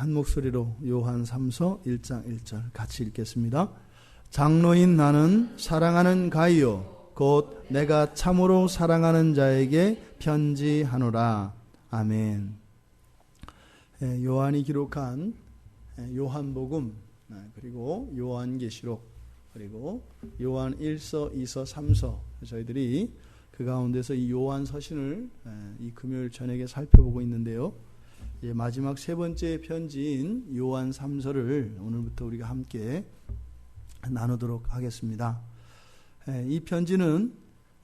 한 목소리로 요한 3서 1장 1절 같이 읽겠습니다. 장로인 나는 사랑하는 가이오 곧 내가 참으로 사랑하는 자에게 편지하노라. 아멘. 요한이 기록한 요한복음 그리고 요한계시록 그리고 요한 1서 2서 3서 저희들이 그 가운데서 이 요한 서신을 이 금요일 저녁에 살펴보고 있는데요. 마지막 세 번째 편지인 요한 3서를 오늘부터 우리가 함께 나누도록 하겠습니다. 이 편지는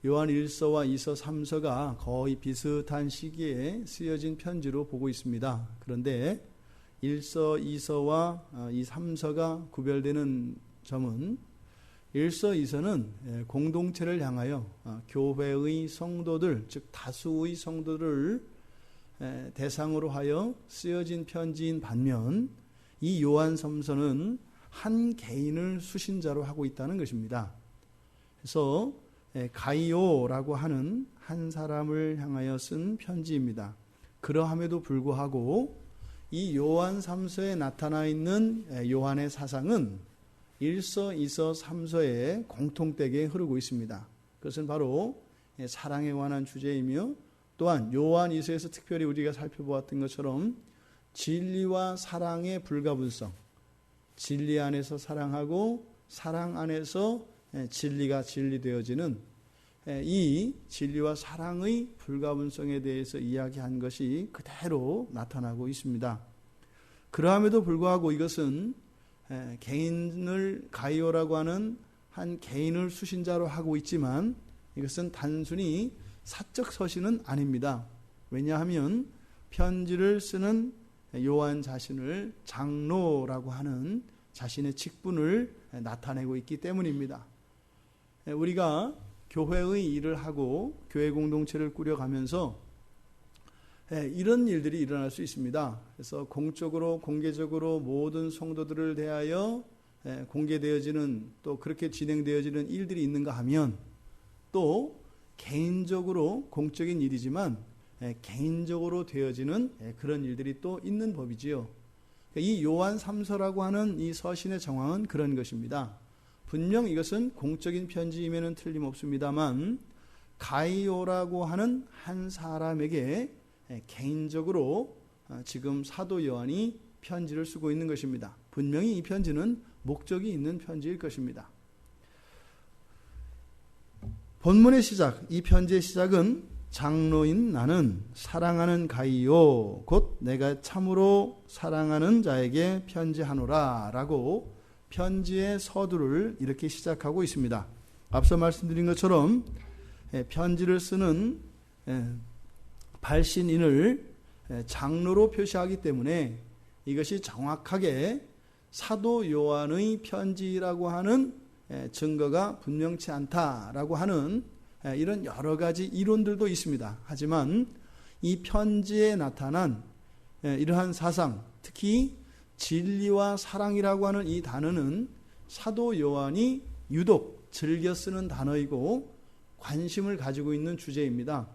요한 1서와 2서, 3서가 거의 비슷한 시기에 쓰여진 편지로 보고 있습니다. 그런데 1서, 2서와 이 3서가 구별되는 점은 1서, 2서는 공동체를 향하여 교회의 성도들, 즉 다수의 성도들을 대상으로 하여 쓰여진 편지인 반면 이 요한 3서는 한 개인을 수신자로 하고 있다는 것입니다. 그래서 가이오라고 하는 한 사람을 향하여 쓴 편지입니다. 그러함에도 불구하고 이 요한 3서에 나타나 있는 요한의 사상은 1서, 2서, 3서에 공통되게 흐르고 있습니다. 그것은 바로 사랑에 관한 주제이며 또한 요한 2서에서 특별히 우리가 살펴보았던 것처럼 진리와 사랑의 불가분성, 진리 안에서 사랑하고 사랑 안에서 진리가 진리되어지는 이 진리와 사랑의 불가분성에 대해서 이야기한 것이 그대로 나타나고 있습니다. 그러함에도 불구하고 이것은 개인을 가이오라고 하는 한 개인을 수신자로 하고 있지만 이것은 단순히 사적 서신은 아닙니다. 왜냐하면 편지를 쓰는 요한 자신을 장로라고 하는 자신의 직분을 나타내고 있기 때문입니다. 우리가 교회의 일을 하고 교회 공동체를 꾸려가면서 이런 일들이 일어날 수 있습니다. 그래서 공적으로 공개적으로 모든 성도들을 대하여 공개되어지는 또 그렇게 진행되어지는 일들이 있는가 하면 또 개인적으로 공적인 일이지만 개인적으로 되어지는 그런 일들이 또 있는 법이지요. 이 요한 3서라고 하는 이 서신의 정황은 그런 것입니다. 분명 이것은 공적인 편지임에는 틀림없습니다만 가이오라고 하는 한 사람에게 개인적으로 지금 사도 요한이 편지를 쓰고 있는 것입니다. 분명히 이 편지는 목적이 있는 편지일 것입니다. 본문의 시작, 이 편지의 시작은 장로인 나는 사랑하는 가이오 곧 내가 참으로 사랑하는 자에게 편지하노라 라고 편지의 서두를 이렇게 시작하고 있습니다. 앞서 말씀드린 것처럼 편지를 쓰는 발신인을 장로로 표시하기 때문에 이것이 정확하게 사도 요한의 편지라고 하는 증거가 분명치 않다라고 하는 이런 여러 가지 이론들도 있습니다. 하지만 이 편지에 나타난 이러한 사상, 특히 진리와 사랑이라고 하는 이 단어는 사도 요한이 유독 즐겨 쓰는 단어이고 관심을 가지고 있는 주제입니다.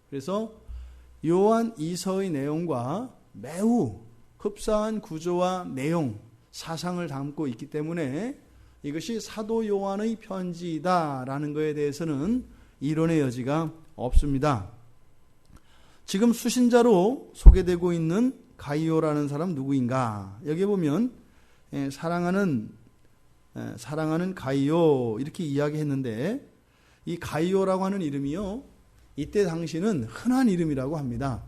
그래서 요한 2서의 내용과 매우 흡사한 구조와 내용, 사상을 담고 있기 때문에 이것이 사도 요한의 편지다라는 것에 대해서는 이론의 여지가 없습니다. 지금 수신자로 소개되고 있는 가이오라는 사람 누구인가? 여기 보면 사랑하는 가이오 이렇게 이야기했는데 이 가이오라고 하는 이름이요, 이때 당시는 흔한 이름이라고 합니다.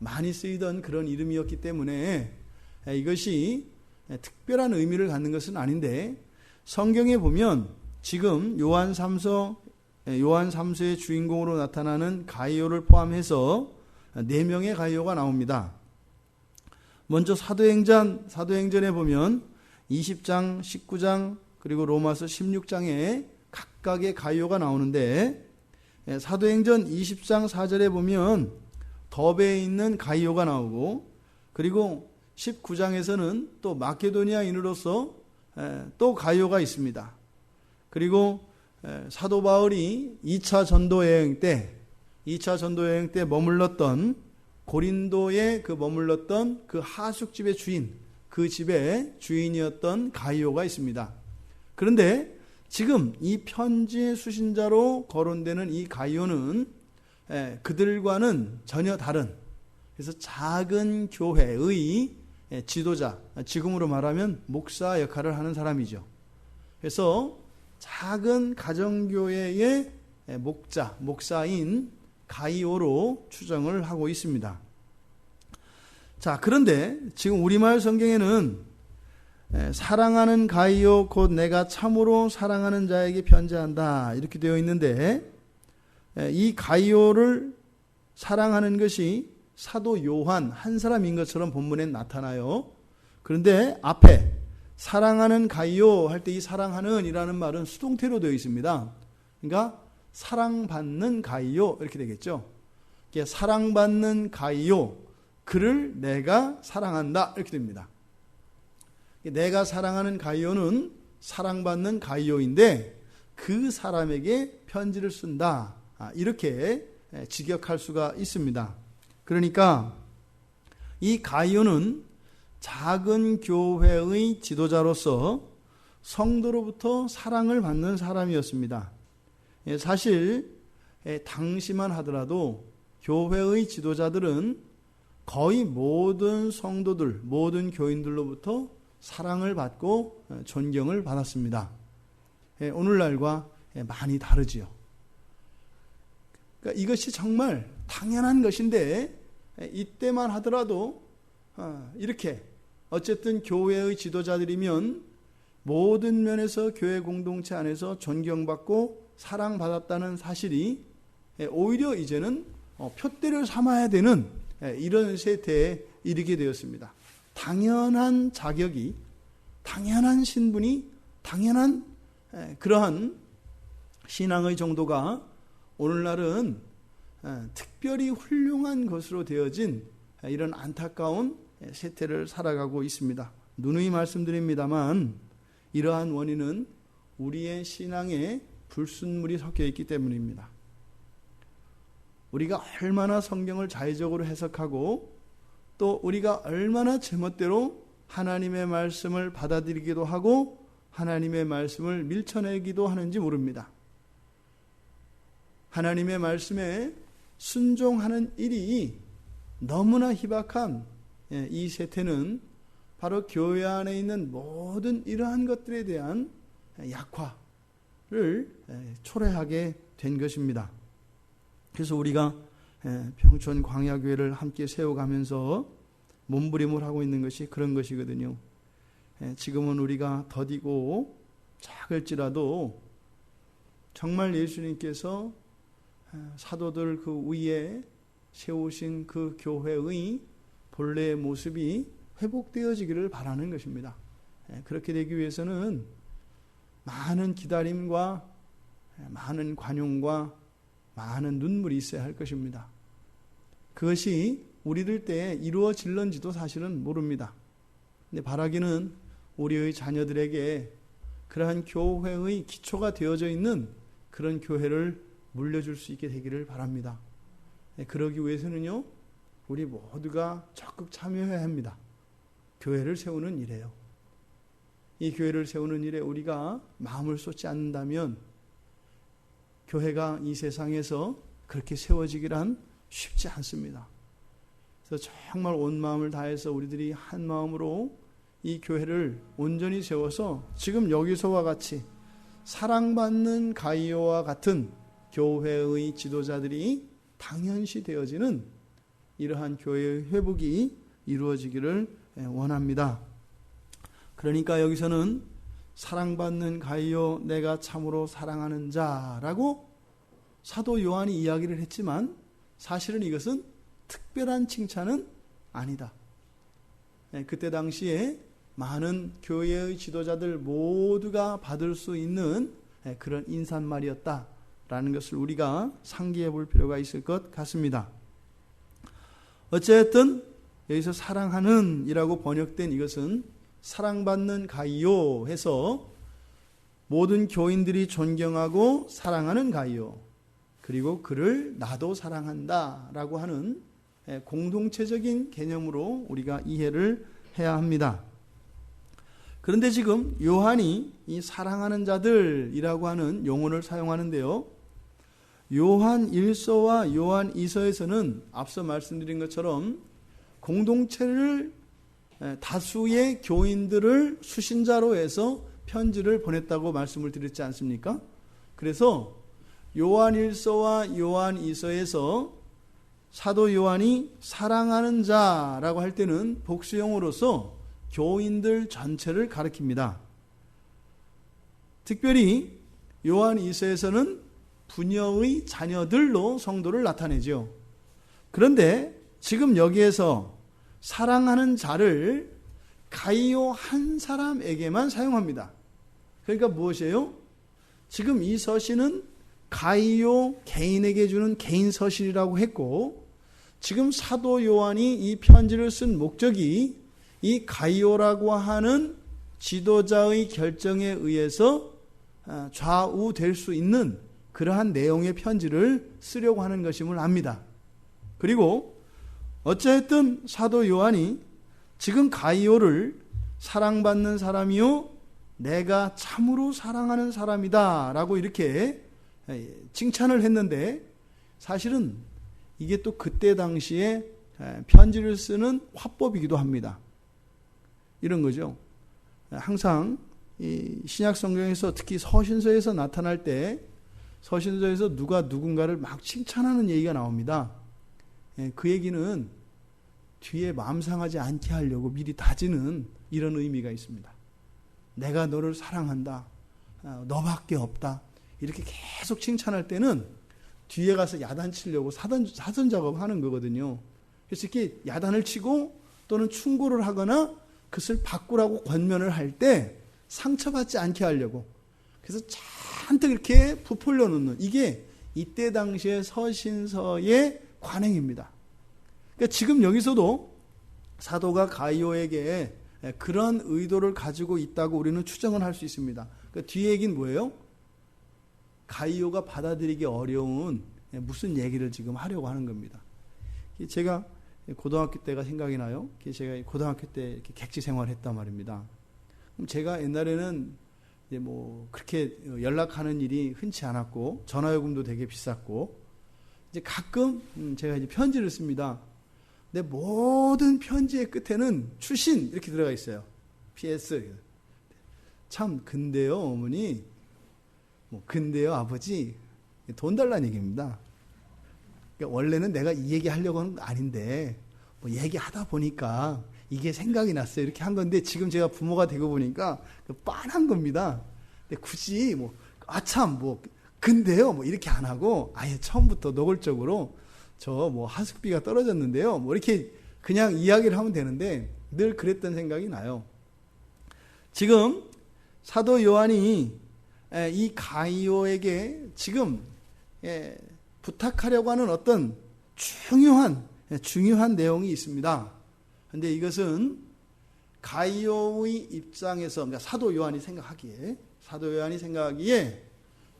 많이 쓰이던 그런 이름이었기 때문에 이것이 특별한 의미를 갖는 것은 아닌데 성경에 보면 지금 요한 3서의 주인공으로 나타나는 가이오를 포함해서 4명의 가이오가 나옵니다. 먼저 사도행전에 보면 20장, 19장 그리고 로마서 16장에 각각의 가이오가 나오는데 사도행전 20장 4절에 보면 더베에 있는 가이오가 나오고 그리고 19장에서는 또 마케도니아인으로서 또 가이오가 있습니다. 그리고 사도 바울이 2차 전도 여행 때 머물렀던 고린도에 머물렀던 그 하숙집의 주인 그 집의 주인이었던 가이오가 있습니다. 그런데 지금 이 편지의 수신자로 거론되는 이 가이오는 그들과는 전혀 다른, 그래서 작은 교회의 지도자, 지금으로 말하면 목사 역할을 하는 사람이죠. 그래서 작은 가정교회의 목사인 가이오로 추정을 하고 있습니다. 자, 그런데 지금 우리말 성경에는 사랑하는 가이오 곧 내가 참으로 사랑하는 자에게 편지한다 이렇게 되어 있는데, 이 가이오를 사랑하는 것이 사도 요한 한 사람인 것처럼 본문에 나타나요. 그런데 앞에 사랑하는 가이오 할 때 이 사랑하는 이라는 말은 수동태로 되어 있습니다. 그러니까 사랑받는 가이오 이렇게 되겠죠. 사랑받는 가이오, 그를 내가 사랑한다 이렇게 됩니다. 내가 사랑하는 가이오는 사랑받는 가이오인데 그 사람에게 편지를 쓴다, 이렇게 직역할 수가 있습니다. 그러니까 이 가이오는 작은 교회의 지도자로서 성도로부터 사랑을 받는 사람이었습니다. 사실 당시만 하더라도 교회의 지도자들은 거의 모든 성도들, 모든 교인들로부터 사랑을 받고 존경을 받았습니다. 오늘날과 많이 다르지요. 그러니까 이것이 정말 당연한 것인데 이때만 하더라도 이렇게 어쨌든 교회의 지도자들이면 모든 면에서 교회 공동체 안에서 존경받고 사랑받았다는 사실이 오히려 이제는 표대를 삼아야 되는 이런 세태에 이르게 되었습니다. 당연한 자격이, 당연한 신분이, 당연한 그러한 신앙의 정도가 오늘날은 특별히 훌륭한 것으로 되어진 이런 안타까운 세태를 살아가고 있습니다. 누누이 말씀드립니다만 이러한 원인은 우리의 신앙에 불순물이 섞여 있기 때문입니다. 우리가 얼마나 성경을 자의적으로 해석하고 또 우리가 얼마나 제멋대로 하나님의 말씀을 받아들이기도 하고 하나님의 말씀을 밀쳐내기도 하는지 모릅니다. 하나님의 말씀에 순종하는 일이 너무나 희박한 이 세태는 바로 교회 안에 있는 모든 이러한 것들에 대한 약화를 초래하게 된 것입니다. 그래서 우리가 평촌 광야교회를 함께 세워가면서 몸부림을 하고 있는 것이 그런 것이거든요. 지금은 우리가 더디고 작을지라도 정말 예수님께서 사도들 그 위에 세우신 그 교회의 본래의 모습이 회복되어지기를 바라는 것입니다. 그렇게 되기 위해서는 많은 기다림과 많은 관용과 많은 눈물이 있어야 할 것입니다. 그것이 우리들 때에 이루어질런지도 사실은 모릅니다. 근데 바라기는 우리의 자녀들에게 그러한 교회의 기초가 되어져 있는 그런 교회를 물려줄 수 있게 되기를 바랍니다. 그러기 위해서는요, 우리 모두가 적극 참여해야 합니다. 교회를 세우는 일에요. 이 교회를 세우는 일에 우리가 마음을 쏟지 않는다면 교회가 이 세상에서 그렇게 세워지기란 쉽지 않습니다. 그래서 정말 온 마음을 다해서 우리들이 한 마음으로 이 교회를 온전히 세워서 지금 여기서와 같이 사랑받는 가이오와 같은 교회의 지도자들이 당연시 되어지는 이러한 교회의 회복이 이루어지기를 원합니다. 그러니까 여기서는 사랑받는 가이오 내가 참으로 사랑하는 자라고 사도 요한이 이야기를 했지만 사실은 이것은 특별한 칭찬은 아니다. 그때 당시에 많은 교회의 지도자들 모두가 받을 수 있는 그런 인사말이었다라는 것을 우리가 상기해 볼 필요가 있을 것 같습니다. 어쨌든 여기서 사랑하는 이라고 번역된 이것은 사랑받는 가이오 해서 모든 교인들이 존경하고 사랑하는 가이오, 그리고 그를 나도 사랑한다 라고 하는 공동체적인 개념으로 우리가 이해를 해야 합니다. 그런데 지금 요한이 이 사랑하는 자들이라고 하는 용어를 사용하는데요. 요한 1서와 요한 2서에서는 앞서 말씀드린 것처럼 공동체를 다수의 교인들을 수신자로 해서 편지를 보냈다고 말씀을 드렸지 않습니까? 그래서 요한 1서와 요한 2서에서 사도 요한이 사랑하는 자라고 할 때는 복수형으로서 교인들 전체를 가리킵니다. 특별히 요한 2서에서는 부녀의 자녀들로 성도를 나타내죠. 그런데 지금 여기에서 사랑하는 자를 가이오 한 사람에게만 사용합니다. 그러니까 무엇이에요? 지금 이 서신은 가이오 개인에게 주는 개인 서신이라고 했고, 지금 사도 요한이 이 편지를 쓴 목적이 이 가이오라고 하는 지도자의 결정에 의해서 좌우될 수 있는 그러한 내용의 편지를 쓰려고 하는 것임을 압니다. 그리고 어찌됐든 사도 요한이 지금 가이오를 사랑받는 사람이요 내가 참으로 사랑하는 사람이다 라고 이렇게 칭찬을 했는데, 사실은 이게 또 그때 당시에 편지를 쓰는 화법이기도 합니다. 이런 거죠. 항상 이 신약 성경에서 특히 서신서에서 나타날 때 서신서에서 누가 누군가를 막 칭찬하는 얘기가 나옵니다. 그 얘기는 뒤에 마음 상하지 않게 하려고 미리 다지는 이런 의미가 있습니다. 내가 너를 사랑한다. 너밖에 없다. 이렇게 계속 칭찬할 때는 뒤에 가서 야단치려고 사전 작업하는 거거든요. 그래서 이렇게 야단을 치고 또는 충고를 하거나 그것을 바꾸라고 권면을 할 때 상처받지 않게 하려고, 그래서 잔뜩 이렇게 부풀려 놓는, 이게 이때 당시의 서신서의 관행입니다. 그러니까 지금 여기서도 사도가 가이오에게 그런 의도를 가지고 있다고 우리는 추정을 할 수 있습니다. 그러니까 뒤에 얘기는 뭐예요? 가이오가 받아들이기 어려운 무슨 얘기를 지금 하려고 하는 겁니다. 제가 고등학교 때가 생각이 나요. 제가 고등학교 때 이렇게 객지 생활했단 말입니다. 제가 옛날에는 이제 뭐 그렇게 연락하는 일이 흔치 않았고 전화요금도 되게 비쌌고, 이제 가끔 제가 이제 편지를 씁니다. 근데 모든 편지의 끝에는 추신 이렇게 들어가 있어요. PS. 참 근데요 어머니, 뭐 근데요 아버지, 돈 달라는 얘기입니다. 그러니까 원래는 내가 이 얘기 하려고 하는 건 아닌데 뭐 얘기하다 보니까 이게 생각이 났어요. 이렇게 한 건데, 지금 제가 부모가 되고 보니까 빤한 겁니다. 근데 굳이 뭐 아참 뭐 근데요 뭐 이렇게 안 하고 아예 처음부터 노골적으로 저 뭐 하숙비가 떨어졌는데요 뭐 이렇게 그냥 이야기를 하면 되는데, 늘 그랬던 생각이 나요. 지금 사도 요한이 이 가이오에게 지금 부탁하려고 하는 어떤 중요한 내용이 있습니다. 그런데 이것은 가이오의 입장에서, 그러니까 사도 요한이 생각하기에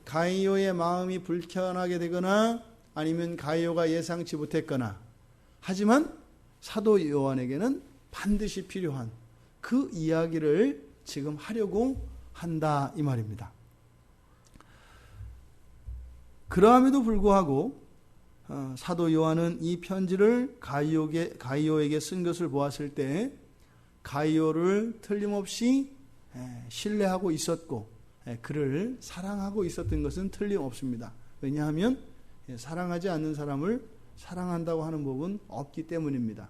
가이오의 마음이 불편하게 되거나 아니면 가이오가 예상치 못했거나, 하지만 사도 요한에게는 반드시 필요한 그 이야기를 지금 하려고 한다 이 말입니다. 그러함에도 불구하고 사도 요한은 이 편지를 가이오에게 쓴 것을 보았을 때 가이오를 틀림없이 신뢰하고 있었고 그를 사랑하고 있었던 것은 틀림없습니다. 왜냐하면 사랑하지 않는 사람을 사랑한다고 하는 법은 없기 때문입니다.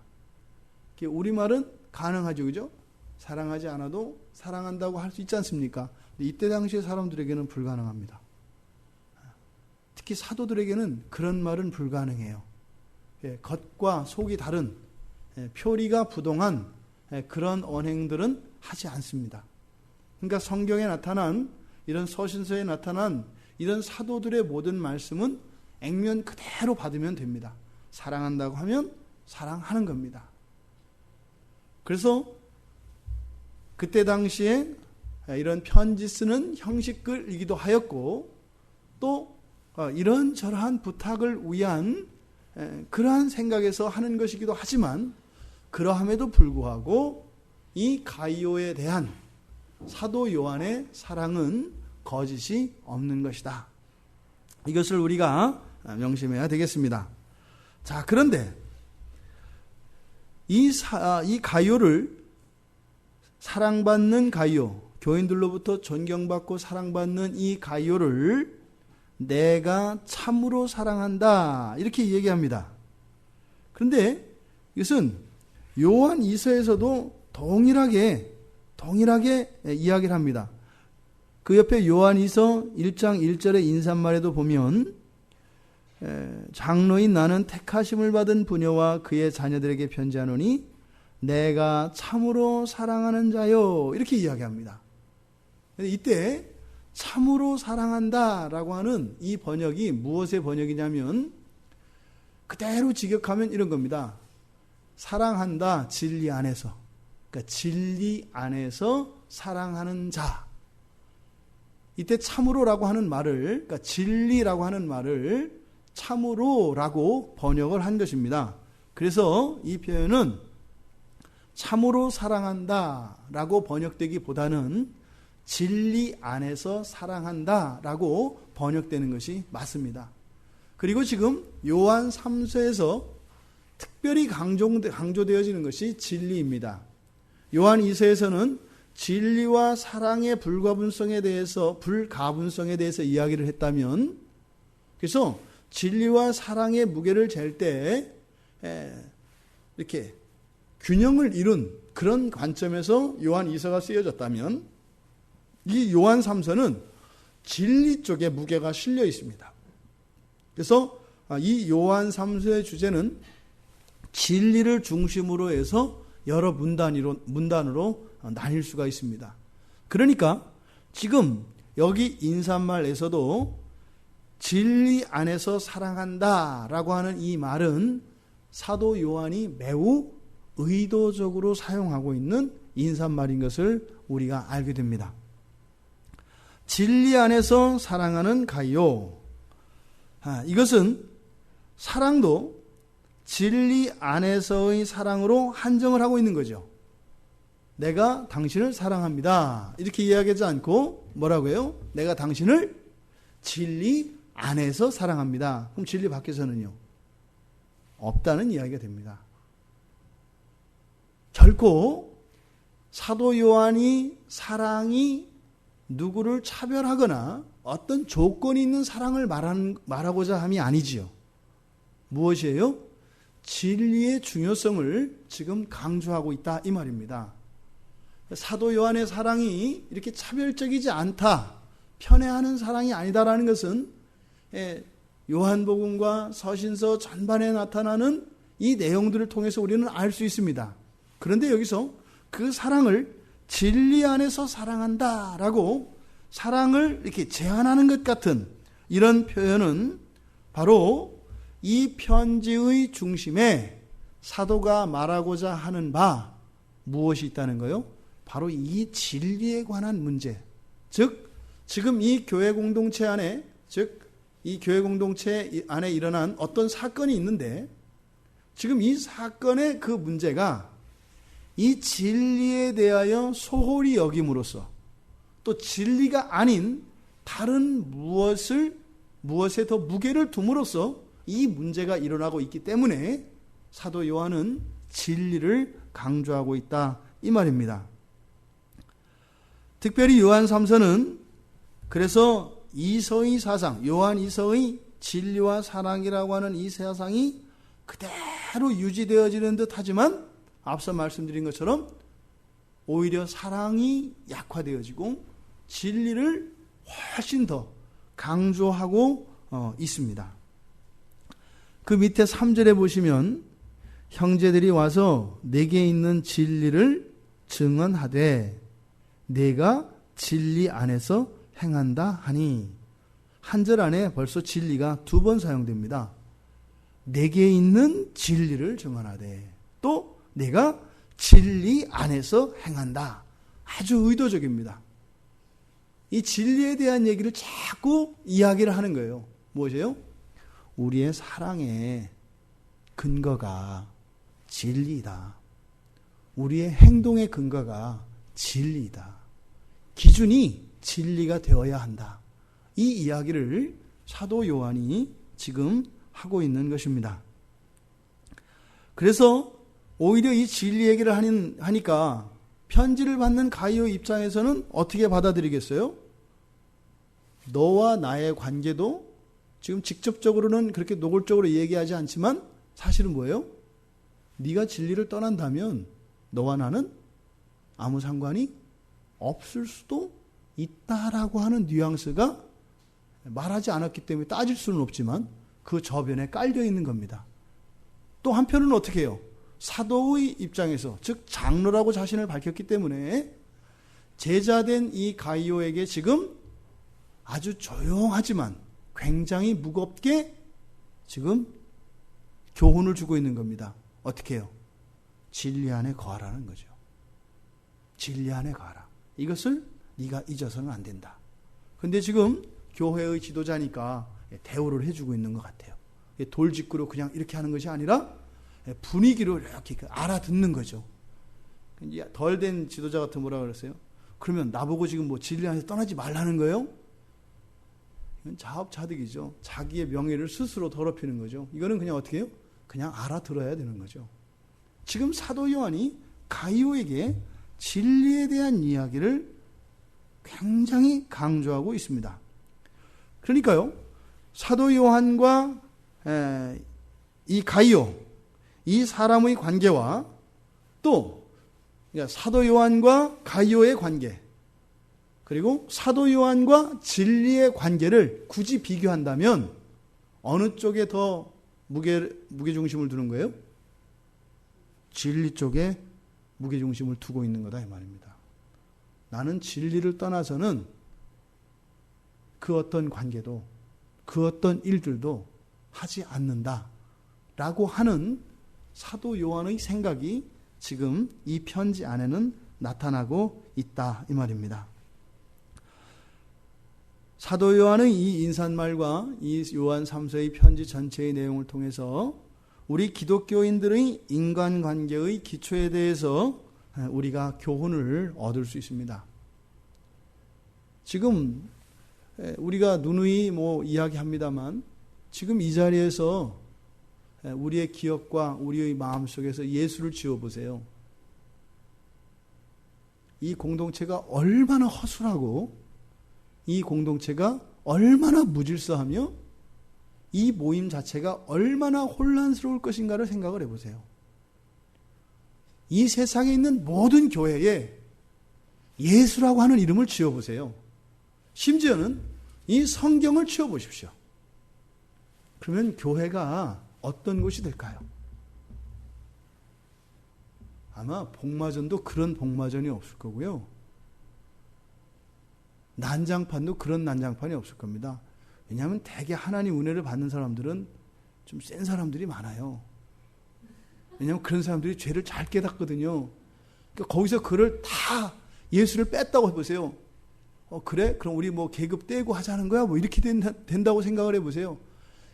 우리말은 가능하죠, 그죠? 사랑하지 않아도 사랑한다고 할 수 있지 않습니까? 이때 당시의 사람들에게는 불가능합니다. 특히 사도들에게는 그런 말은 불가능해요. 겉과 속이 다른, 표리가 부동한 그런 언행들은 하지 않습니다. 그러니까 성경에 나타난, 이런 서신서에 나타난 이런 사도들의 모든 말씀은 액면 그대로 받으면 됩니다. 사랑한다고 하면 사랑하는 겁니다. 그래서 그때 당시에 이런 편지 쓰는 형식이기도 하였고, 또 이런저러한 부탁을 위한 그러한 생각에서 하는 것이기도 하지만, 그러함에도 불구하고 이 가이오에 대한 사도 요한의 사랑은 거짓이 없는 것이다. 이것을 우리가 명심해야 되겠습니다. 자, 그런데 이 가이오를 사랑받는 가이오, 교인들로부터 존경받고 사랑받는 이 가이오를 내가 참으로 사랑한다, 이렇게 얘기합니다. 그런데 이것은 요한 2서에서도 동일하게 이야기를 합니다. 그 옆에 요한 2서 1장 1절의 인사말에도 보면 장로인 나는 택하심을 받은 부녀와 그의 자녀들에게 편지하노니 내가 참으로 사랑하는 자요, 이렇게 이야기합니다. 이때 참으로 사랑한다라고 하는 이 번역이 무엇의 번역이냐면 그대로 직역하면 이런 겁니다. 사랑한다, 진리 안에서. 그러니까 진리 안에서 사랑하는 자. 이때 참으로라고 하는 말을, 그러니까 진리라고 하는 말을 참으로라고 번역을 한 것입니다. 그래서 이 표현은 참으로 사랑한다라고 번역되기보다는 진리 안에서 사랑한다라고 번역되는 것이 맞습니다. 그리고 지금 요한 3서에서 특별히 강조되어지는 것이 진리입니다. 요한 2서에서는 진리와 사랑의 불가분성에 대해서 이야기를 했다면, 그래서 진리와 사랑의 무게를 잴 때 이렇게 균형을 이룬 그런 관점에서 요한 2서가 쓰여졌다면, 이 요한 3서는 진리 쪽에 무게가 실려 있습니다. 그래서 이 요한 3서의 주제는 진리를 중심으로 해서 여러 문단으로 나뉠 수가 있습니다. 그러니까 지금 여기 인사말에서도 진리 안에서 사랑한다라고 하는 이 말은 사도 요한이 매우 의도적으로 사용하고 있는 인사말인 것을 우리가 알게 됩니다. 진리 안에서 사랑하는 가이오. 이것은 사랑도 진리 안에서의 사랑으로 한정을 하고 있는 거죠. 내가 당신을 사랑합니다, 이렇게 이야기하지 않고 뭐라고 해요? 내가 당신을 진리 안에서 사랑합니다. 그럼 진리 밖에서는요? 없다는 이야기가 됩니다. 결코 사도 요한이 사랑이 누구를 차별하거나 어떤 조건이 있는 사랑을 말하고자 함이 아니지요. 무엇이에요? 진리의 중요성을 지금 강조하고 있다, 이 말입니다. 사도 요한의 사랑이 이렇게 차별적이지 않다, 편애하는 사랑이 아니다라는 것은 요한복음과 서신서 전반에 나타나는 이 내용들을 통해서 우리는 알 수 있습니다. 그런데 여기서 그 사랑을 진리 안에서 사랑한다라고 사랑을 이렇게 제한하는 것 같은 이런 표현은 바로 이 편지의 중심에 사도가 말하고자 하는 바 무엇이 있다는 거요? 바로 이 진리에 관한 문제. 즉 지금 이 교회 공동체 안에, 이 교회 공동체 안에 일어난 어떤 사건이 있는데, 지금 이 사건의 그 문제가 이 진리에 대하여 소홀히 여김으로써 또 진리가 아닌 다른 무엇에 더 무게를 둠으로써 이 문제가 일어나고 있기 때문에 사도 요한은 진리를 강조하고 있다, 이 말입니다. 특별히 요한 3서는 그래서 이서의 사상, 요한 2서의 진리와 사랑이라고 하는 이 사상이 그대로 유지되어지는 듯 하지만 앞서 말씀드린 것처럼 오히려 사랑이 약화되어지고 진리를 훨씬 더 강조하고 있습니다. 그 밑에 3절에 보시면 형제들이 와서 내게 있는 진리를 증언하되 내가 진리 안에서 행한다 하니, 한 절 안에 벌써 진리가 2번 사용됩니다. 내게 있는 진리를 증언하되, 또 내가 진리 안에서 행한다. 아주 의도적입니다. 이 진리에 대한 얘기를 자꾸 이야기를 하는 거예요. 무엇이에요? 우리의 사랑의 근거가 진리다. 우리의 행동의 근거가 진리다. 기준이 진리가 되어야 한다. 이 이야기를 사도 요한이 지금 하고 있는 것입니다. 그래서 오히려 이 진리 얘기를 하니까 편지를 받는 가이오 입장에서는 어떻게 받아들이겠어요? 너와 나의 관계도 지금 직접적으로는 그렇게 노골적으로 얘기하지 않지만 사실은 뭐예요? 네가 진리를 떠난다면 너와 나는 아무 상관이 없을 수도 있다라고 하는 뉘앙스가 말하지 않았기 때문에 따질 수는 없지만 그 저변에 깔려 있는 겁니다. 또 한편은 어떻게 해요? 사도의 입장에서, 즉 장로라고 자신을 밝혔기 때문에 제자된 이 가이오에게 지금 아주 조용하지만 굉장히 무겁게 지금 교훈을 주고 있는 겁니다. 어떻게 해요? 진리 안에 거하라는 거죠. 진리 안에 거하라. 이것을 네가 잊어서는 안 된다. 근데 지금 교회의 지도자니까 대우를 해주고 있는 것 같아요. 돌직구로 그냥 이렇게 하는 것이 아니라 분위기로 이렇게 알아듣는 거죠. 덜 된 지도자 같은 뭐라 그랬어요? 그러면 나보고 지금 뭐 진리 안에서 떠나지 말라는 거예요? 이건 자업자득이죠. 자기의 명예를 스스로 더럽히는 거죠. 이거는 그냥 어떻게 해요? 그냥 알아들어야 되는 거죠. 지금 사도 요한이 가이오에게 진리에 대한 이야기를 굉장히 강조하고 있습니다. 그러니까요, 사도 요한과 이 가이오, 이 사람의 관계와 또 사도 요한과 가이오의 관계, 그리고 사도 요한과 진리의 관계를 굳이 비교한다면 어느 쪽에 더 무게중심을 두는 거예요? 진리 쪽에 무게중심을 두고 있는 거다 이 말입니다. 나는 진리를 떠나서는 그 어떤 관계도 그 어떤 일들도 하지 않는다 라고 하는 사도 요한의 생각이 지금 이 편지 안에는 나타나고 있다 이 말입니다. 사도 요한의 이 인사말과 이 요한 3서의 편지 전체의 내용을 통해서 우리 기독교인들의 인간관계의 기초에 대해서 우리가 교훈을 얻을 수 있습니다. 지금 우리가 누누이 이야기합니다만 지금 이 자리에서 우리의 기억과 우리의 마음속에서 예수를 지어보세요. 이 공동체가 얼마나 허술하고 이 공동체가 얼마나 무질서하며 이 모임 자체가 얼마나 혼란스러울 것인가를 생각을 해보세요. 이 세상에 있는 모든 교회에 예수라고 하는 이름을 지어보세요. 심지어는 이 성경을 지어보십시오. 그러면 교회가 어떤 곳이 될까요? 아마 복마전도 그런 복마전이 없을 거고요. 난장판도 그런 난장판이 없을 겁니다. 왜냐하면 대개 하나님 은혜를 받는 사람들은 좀 센 사람들이 많아요. 왜냐하면 그런 사람들이 죄를 잘 깨닫거든요. 그러니까 거기서 그를 다 예수를 뺐다고 해보세요. 그래? 그럼 우리 계급 떼고 하자는 거야? 이렇게 된다고 생각을 해보세요.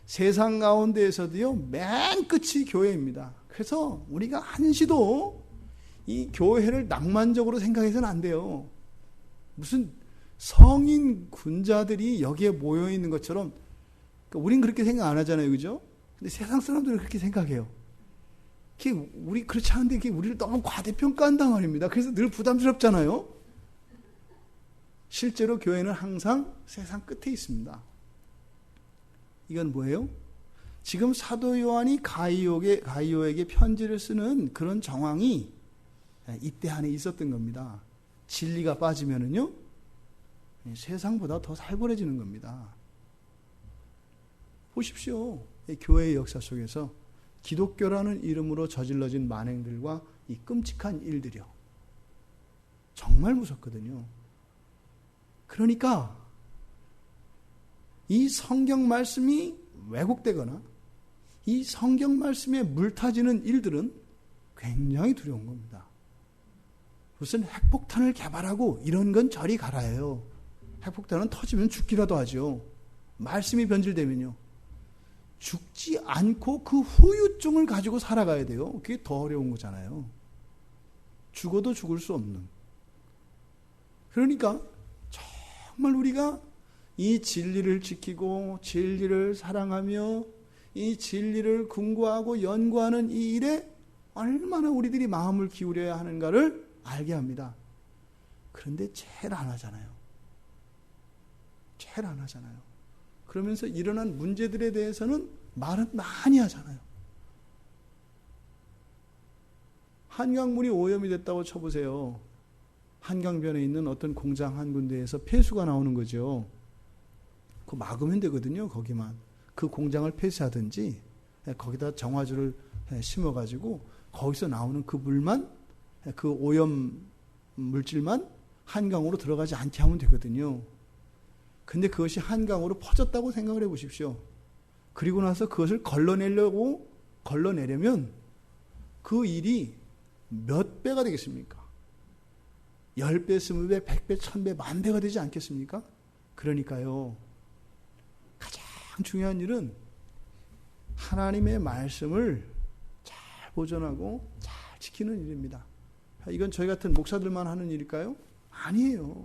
세상 가운데에서도요, 맨 끝이 교회입니다. 그래서 우리가 한시도 이 교회를 낭만적으로 생각해서는 안 돼요. 무슨 성인 군자들이 여기에 모여 있는 것처럼, 그러니까 우린 그렇게 생각 안 하잖아요, 그죠? 근데 세상 사람들은 그렇게 생각해요. 우리 그렇지 않은데 우리를 너무 과대평가한단 말입니다. 그래서 늘 부담스럽잖아요. 실제로 교회는 항상 세상 끝에 있습니다. 이건 뭐예요? 지금 사도 요한이 가이오에게 편지를 쓰는 그런 정황이 이때 안에 있었던 겁니다. 진리가 빠지면은요, 세상보다 더 살벌해지는 겁니다. 보십시오. 교회의 역사 속에서 기독교라는 이름으로 저질러진 만행들과 이 끔찍한 일들이요. 정말 무섭거든요. 그러니까 이 성경 말씀이 왜곡되거나 이 성경 말씀에 물타지는 일들은 굉장히 두려운 겁니다. 무슨 핵폭탄을 개발하고 이런 건 저리 가라예요. 핵폭탄은 터지면 죽기라도 하죠. 말씀이 변질되면요. 죽지 않고 그 후유증을 가지고 살아가야 돼요. 그게 더 어려운 거잖아요. 죽어도 죽을 수 없는. 그러니까 정말 우리가 이 진리를 지키고 진리를 사랑하며 이 진리를 궁구하고 연구하는 이 일에 얼마나 우리들이 마음을 기울여야 하는가를 알게 합니다. 그런데 제일 안 하잖아요. 제일 안 하잖아요. 그러면서 일어난 문제들에 대해서는 말은 많이 하잖아요. 한강물이 오염이 됐다고 쳐보세요. 한강변에 있는 어떤 공장 한 군데에서 폐수가 나오는 거죠. 그거 막으면 되거든요. 거기만. 그 공장을 폐쇄하든지 거기다 정화조를 심어가지고 거기서 나오는 그 물만, 그 오염 물질만 한강으로 들어가지 않게 하면 되거든요. 근데 그것이 한강으로 퍼졌다고 생각을 해보십시오. 그리고 나서 그것을 걸러내려면 그 일이 몇 배가 되겠습니까? 10배, 20배, 100배, 1000배, 10,000배가 되지 않겠습니까? 그러니까요. 가장 중요한 일은 하나님의 말씀을 잘 보존하고 잘 지키는 일입니다. 이건 저희 같은 목사들만 하는 일일까요? 아니에요.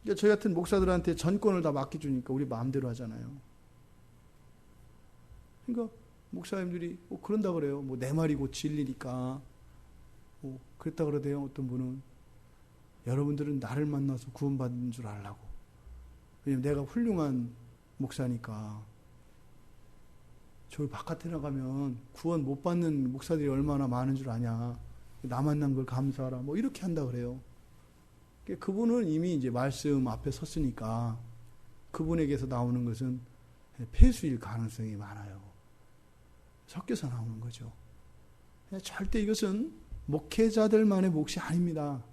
그러니까 저희 같은 목사들한테 전권을 다 맡겨주니까 우리 마음대로 하잖아요. 그러니까 목사님들이 그런다 그래요. 내 말이 곧 진리니까. 그랬다 그러대요. 어떤 분은. 여러분들은 나를 만나서 구원받는 줄 알라고. 왜냐면 내가 훌륭한 목사니까. 저기 바깥에 나가면 구원 못 받는 목사들이 얼마나 많은 줄 아냐. 나 만난 걸 감사하라. 이렇게 한다 그래요. 그분은 이미 이제 말씀 앞에 섰으니까 그분에게서 나오는 것은 폐수일 가능성이 많아요. 섞여서 나오는 거죠. 절대 이것은 목회자들만의 몫이 아닙니다.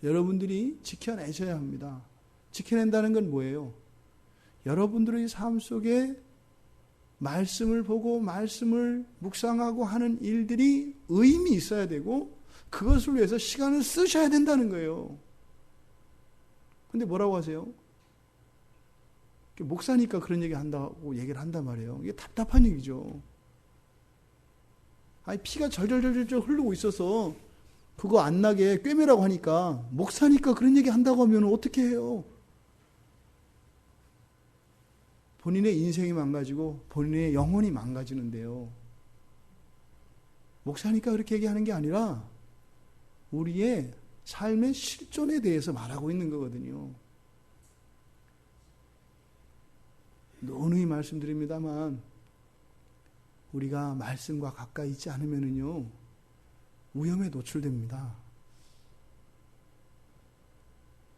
여러분들이 지켜내셔야 합니다. 지켜낸다는 건 뭐예요? 여러분들의 삶 속에 말씀을 보고 말씀을 묵상하고 하는 일들이 의미 있어야 되고 그것을 위해서 시간을 쓰셔야 된다는 거예요. 근데 뭐라고 하세요? 목사니까 그런 얘기 한다고 얘기를 한단 말이에요. 이게 답답한 얘기죠. 아니, 피가 절절절절 흐르고 있어서 그거 안 나게 꿰매라고 하니까 목사니까 그런 얘기 한다고 하면 어떻게 해요? 본인의 인생이 망가지고 본인의 영혼이 망가지는데요. 목사니까 그렇게 얘기하는 게 아니라 우리의 삶의 실존에 대해서 말하고 있는 거거든요. 누누이 말씀드립니다만 우리가 말씀과 가까이 있지 않으면요 위험에 노출됩니다.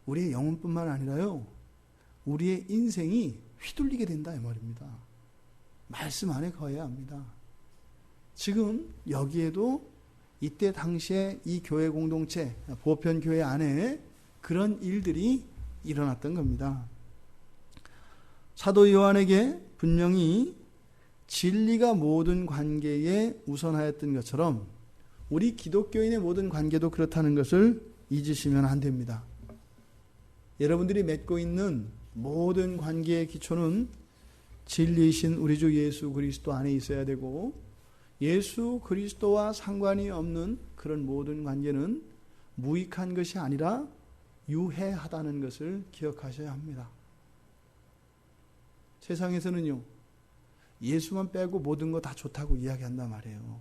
우리의 영혼뿐만 아니라요 우리의 인생이 휘둘리게 된다 이 말입니다. 말씀 안에 거해야 합니다. 지금 여기에도 이때 당시에 이 교회 공동체 보편교회 안에 그런 일들이 일어났던 겁니다. 사도 요한에게 분명히 진리가 모든 관계에 우선하였던 것처럼 우리 기독교인의 모든 관계도 그렇다는 것을 잊으시면 안 됩니다. 여러분들이 맺고 있는 모든 관계의 기초는 진리이신 우리 주 예수 그리스도 안에 있어야 되고 예수 그리스도와 상관이 없는 그런 모든 관계는 무익한 것이 아니라 유해하다는 것을 기억하셔야 합니다. 세상에서는요 예수만 빼고 모든 거 다 좋다고 이야기한단 말이에요.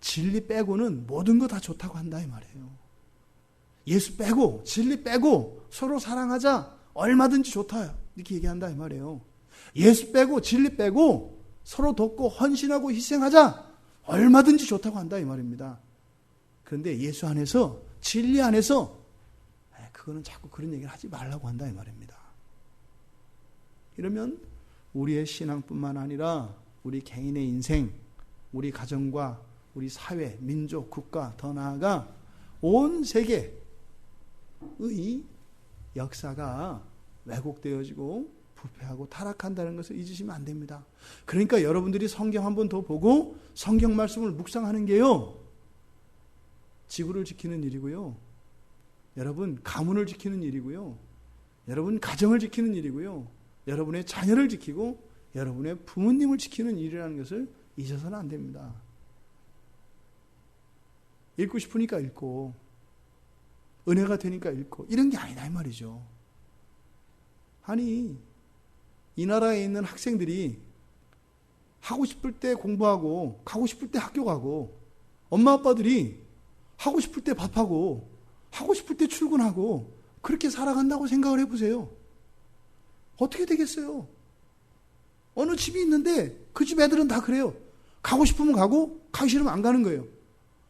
진리 빼고는 모든 거 다 좋다고 한다 이 말이에요. 예수 빼고 진리 빼고 서로 사랑하자 얼마든지 좋다 이렇게 얘기한다 이 말이에요. 예수 빼고 진리 빼고 서로 돕고 헌신하고 희생하자 얼마든지 좋다고 한다 이 말입니다. 그런데 예수 안에서 진리 안에서 그거는 자꾸 그런 얘기를 하지 말라고 한다 이 말입니다. 이러면 우리의 신앙뿐만 아니라 우리 개인의 인생, 우리 가정과 우리 사회, 민족, 국가, 더 나아가 온 세계의 역사가 왜곡되어지고 부패하고 타락한다는 것을 잊으시면 안 됩니다. 그러니까 여러분들이 성경 한 번 더 보고 성경 말씀을 묵상하는 게요. 지구를 지키는 일이고요. 여러분 가문을 지키는 일이고요. 여러분 가정을 지키는 일이고요. 여러분의 자녀를 지키고 여러분의 부모님을 지키는 일이라는 것을 잊어서는 안 됩니다. 읽고 싶으니까 읽고 은혜가 되니까 읽고 이런 게 아니다 이 말이죠. 아니 이 나라에 있는 학생들이 하고 싶을 때 공부하고 가고 싶을 때 학교 가고 엄마 아빠들이 하고 싶을 때 밥하고 하고 싶을 때 출근하고 그렇게 살아간다고 생각을 해보세요. 어떻게 되겠어요? 어느 집이 있는데 그 집 애들은 다 그래요. 가고 싶으면 가고 가기 싫으면 안 가는 거예요.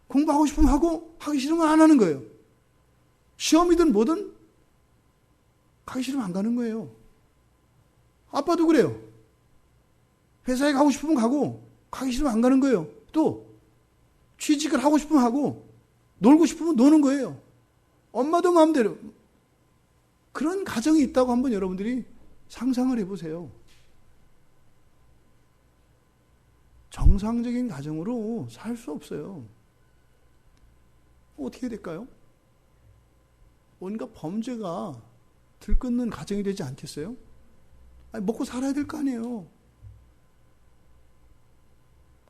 공부하고 싶으면 하고 하기 싫으면 안 하는 거예요. 시험이든 뭐든 가기 싫으면 안 가는 거예요. 아빠도 그래요. 회사에 가고 싶으면 가고 가기 싫으면 안 가는 거예요. 또 취직을 하고 싶으면 하고 놀고 싶으면 노는 거예요. 엄마도 마음대로. 그런 가정이 있다고 한번 여러분들이 상상을 해보세요. 정상적인 가정으로 살 수 없어요. 어떻게 될까요? 뭔가 범죄가 들끓는 가정이 되지 않겠어요? 아니, 먹고 살아야 될 거 아니에요.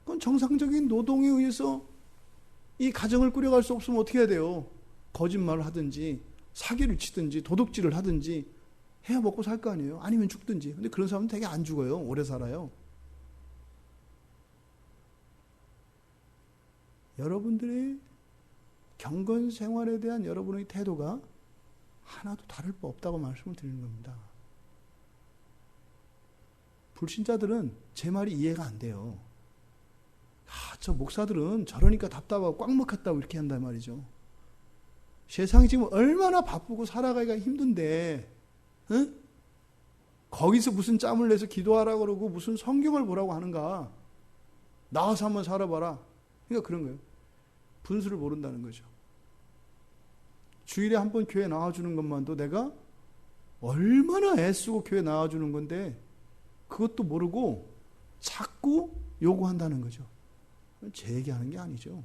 그건 정상적인 노동에 의해서 이 가정을 꾸려갈 수 없으면 어떻게 해야 돼요? 거짓말을 하든지 사기를 치든지 도둑질을 하든지 해야 먹고 살 거 아니에요. 아니면 죽든지. 근데 그런 사람은 되게 안 죽어요. 오래 살아요. 여러분들의 경건 생활에 대한 여러분의 태도가 하나도 다를 바 없다고 말씀을 드리는 겁니다. 불신자들은 제 말이 이해가 안 돼요. 저 목사들은 저러니까 답답하고 꽉 먹혔다고 이렇게 한단 말이죠. 세상이 지금 얼마나 바쁘고 살아가기가 힘든데 응? 거기서 무슨 짬을 내서 기도하라고 그러고 무슨 성경을 보라고 하는가. 나와서 한번 살아봐라. 그러니까 그런 거예요. 분수를 모른다는 거죠. 주일에 한 번 교회 나와주는 것만도 내가 얼마나 애쓰고 교회 나와주는 건데 그것도 모르고 자꾸 요구한다는 거죠. 제 얘기하는 게 아니죠.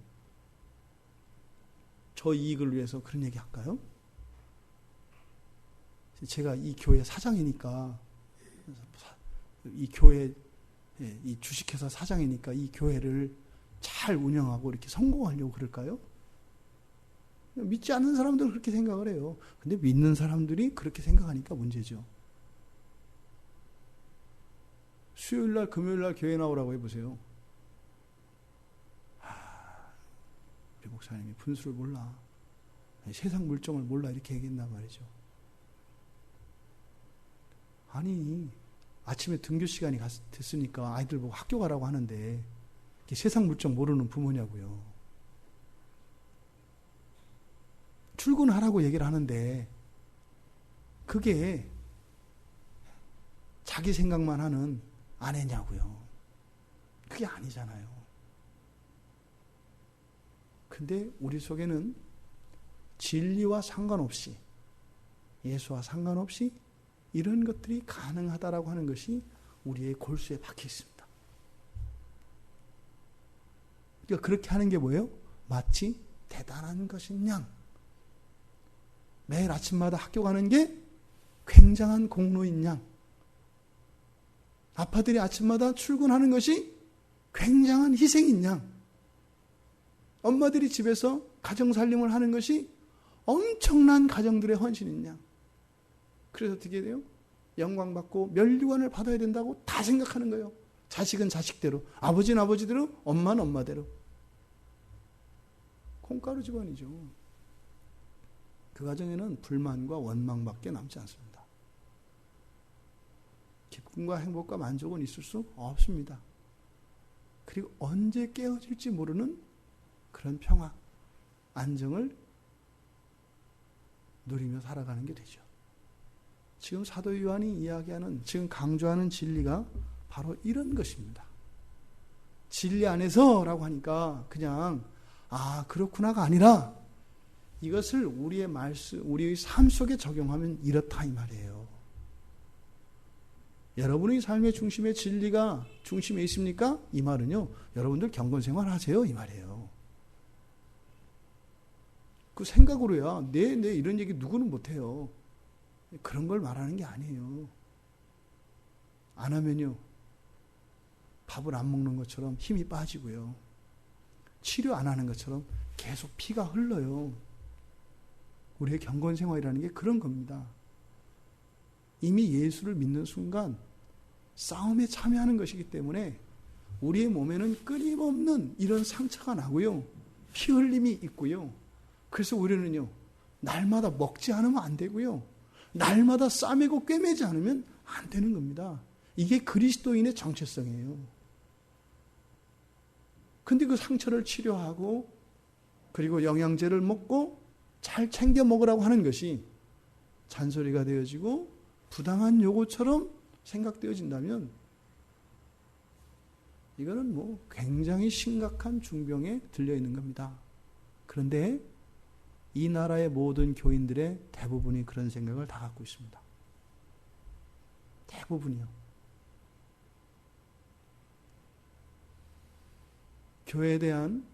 저 이익을 위해서 그런 얘기 할까요? 제가 이 교회 사장이니까 이 교회 이 주식회사 사장이니까 이 교회를 잘 운영하고 이렇게 성공하려고 그럴까요? 믿지 않는 사람들은 그렇게 생각을 해요. 근데 믿는 사람들이 그렇게 생각하니까 문제죠. 수요일날 금요일날 교회 나오라고 해보세요. 우리 목사님이 분수를 몰라. 세상 물정을 몰라 이렇게 얘기했단 말이죠. 아니 아침에 등교 시간이 됐으니까 아이들 보고 학교 가라고 하는데 세상 물정 모르는 부모냐고요. 출근하라고 얘기를 하는데 그게 자기 생각만 하는 아내냐고요. 그게 아니잖아요. 근데 우리 속에는 진리와 상관없이 예수와 상관없이 이런 것들이 가능하다라고 하는 것이 우리의 골수에 박혀 있습니다. 그러니까 그렇게 하는 게 뭐예요? 마치 대단한 것인 양. 매일 아침마다 학교 가는 게 굉장한 공로인 양. 아빠들이 아침마다 출근하는 것이 굉장한 희생인 양. 엄마들이 집에서 가정살림을 하는 것이 엄청난 가정들의 헌신인 양. 그래서 어떻게 돼요? 영광받고 면류관을 받아야 된다고 다 생각하는 거예요. 자식은 자식대로, 아버지는 아버지대로, 엄마는 엄마대로. 콩가루 집안이죠. 그 가정에는 불만과 원망밖에 남지 않습니다. 기쁨과 행복과 만족은 있을 수 없습니다. 그리고 언제 깨어질지 모르는 그런 평화, 안정을 누리며 살아가는 게 되죠. 지금 사도 요한이 이야기하는, 지금 강조하는 진리가 바로 이런 것입니다. 진리 안에서라고 하니까 그냥 그렇구나가 아니라 이것을 우리의 말씀, 우리의 삶 속에 적용하면 이렇다 이 말이에요. 여러분의 삶의 중심에 진리가 중심에 있습니까? 이 말은요, 여러분들 경건생활 하세요 이 말이에요. 그 생각으로야 네 이런 얘기 누구는 못해요. 그런 걸 말하는 게 아니에요. 안 하면요, 밥을 안 먹는 것처럼 힘이 빠지고요, 치료 안 하는 것처럼 계속 피가 흘러요. 우리의 경건 생활이라는 게 그런 겁니다. 이미 예수를 믿는 순간 싸움에 참여하는 것이기 때문에 우리의 몸에는 끊임없는 이런 상처가 나고요. 피 흘림이 있고요. 그래서 우리는요, 날마다 먹지 않으면 안 되고요. 날마다 싸매고 꿰매지 않으면 안 되는 겁니다. 이게 그리스도인의 정체성이에요. 근데 그 상처를 치료하고 그리고 영양제를 먹고 잘 챙겨 먹으라고 하는 것이 잔소리가 되어지고 부당한 요구처럼 생각되어진다면 이거는 뭐 굉장히 심각한 중병에 들려 있는 겁니다. 그런데 이 나라의 모든 교인들의 대부분이 그런 생각을 다 갖고 있습니다. 대부분이요. 교회에 대한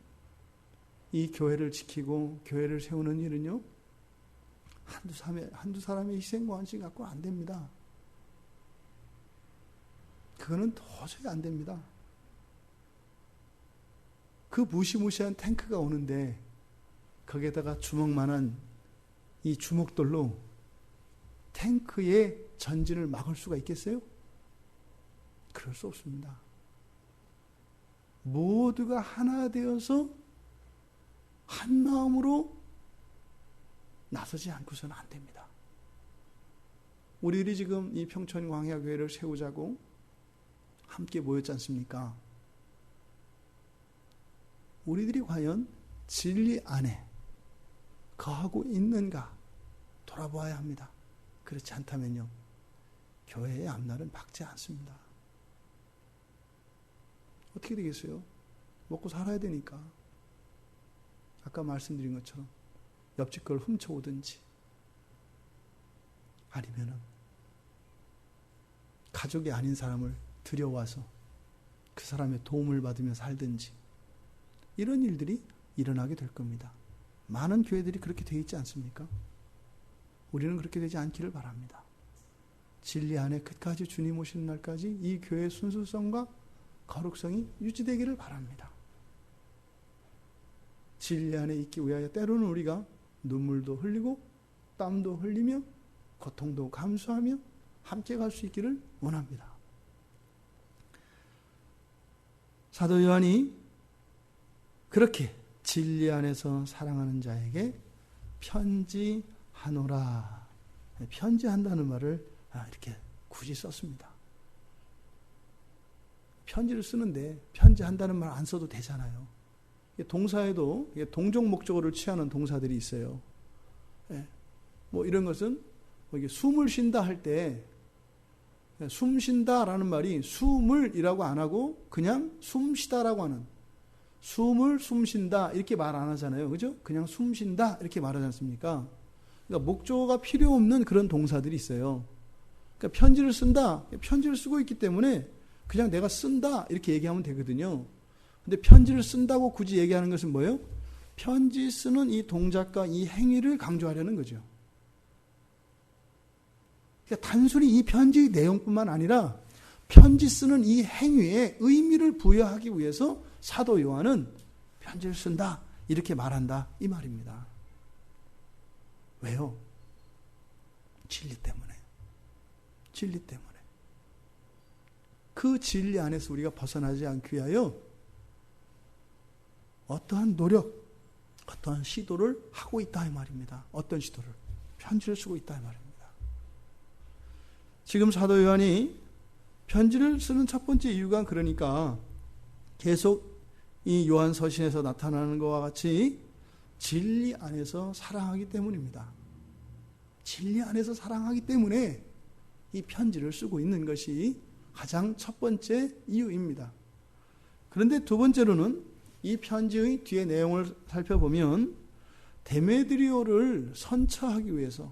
이 교회를 지키고 교회를 세우는 일은요, 한두 사람의 희생과 헌신 갖고 안 됩니다. 그거는 도저히 안 됩니다. 그 무시무시한 탱크가 오는데 거기에다가 주먹만한 이 주먹돌로 탱크의 전진을 막을 수가 있겠어요? 그럴 수 없습니다. 모두가 하나 되어서 한 마음으로 나서지 않고서는 안 됩니다. 우리들이 지금 이 평천광야교회를 세우자고 함께 모였지 않습니까? 우리들이 과연 진리 안에 거하고 있는가 돌아보아야 합니다. 그렇지 않다면요, 교회의 앞날은 밝지 않습니다. 어떻게 되겠어요? 먹고 살아야 되니까. 아까 말씀드린 것처럼 옆집 걸 훔쳐오든지 아니면은 가족이 아닌 사람을 들여와서 그 사람의 도움을 받으며 살든지 이런 일들이 일어나게 될 겁니다. 많은 교회들이 그렇게 되어 있지 않습니까? 우리는 그렇게 되지 않기를 바랍니다. 진리 안에 끝까지 주님 오시는 날까지 이 교회의 순수성과 거룩성이 유지되기를 바랍니다. 진리 안에 있기 위하여 때로는 우리가 눈물도 흘리고 땀도 흘리며 고통도 감수하며 함께 갈 수 있기를 원합니다. 사도 요한이 그렇게 진리 안에서 사랑하는 자에게 편지하노라. 편지한다는 말을 이렇게 굳이 썼습니다. 편지를 쓰는데 편지한다는 말 안 써도 되잖아요. 동사에도 동종 목적어를 취하는 동사들이 있어요. 뭐 이런 것은 숨을 쉰다 할 때 숨 쉰다라는 말이 숨을이라고 안 하고 그냥 숨 쉬다라고 하는, 숨을 숨 쉰다 이렇게 말 안 하잖아요. 그죠? 그냥 숨 쉰다 이렇게 말하지 않습니까? 그러니까 목적어가 필요 없는 그런 동사들이 있어요. 그러니까 편지를 쓴다, 편지를 쓰고 있기 때문에 그냥 내가 쓴다 이렇게 얘기하면 되거든요. 근데 편지를 쓴다고 굳이 얘기하는 것은 뭐예요? 편지 쓰는 이 동작과 이 행위를 강조하려는 거죠. 그러니까 단순히 이 편지의 내용뿐만 아니라 편지 쓰는 이 행위에 의미를 부여하기 위해서 사도 요한은 편지를 쓴다 이렇게 말한다 이 말입니다. 왜요? 진리 때문에. 진리 때문에. 그 진리 안에서 우리가 벗어나지 않기 위하여 어떠한 노력, 어떠한 시도를 하고 있다 이 말입니다. 어떤 시도를? 편지를 쓰고 있다 이 말입니다. 지금 사도 요한이 편지를 쓰는 첫 번째 이유가 그러니까 계속 이 요한 서신에서 나타나는 것과 같이 진리 안에서 사랑하기 때문입니다. 진리 안에서 사랑하기 때문에 이 편지를 쓰고 있는 것이 가장 첫 번째 이유입니다. 그런데 두 번째로는 이 편지의 뒤에 내용을 살펴보면 데메드리오를 선처하기 위해서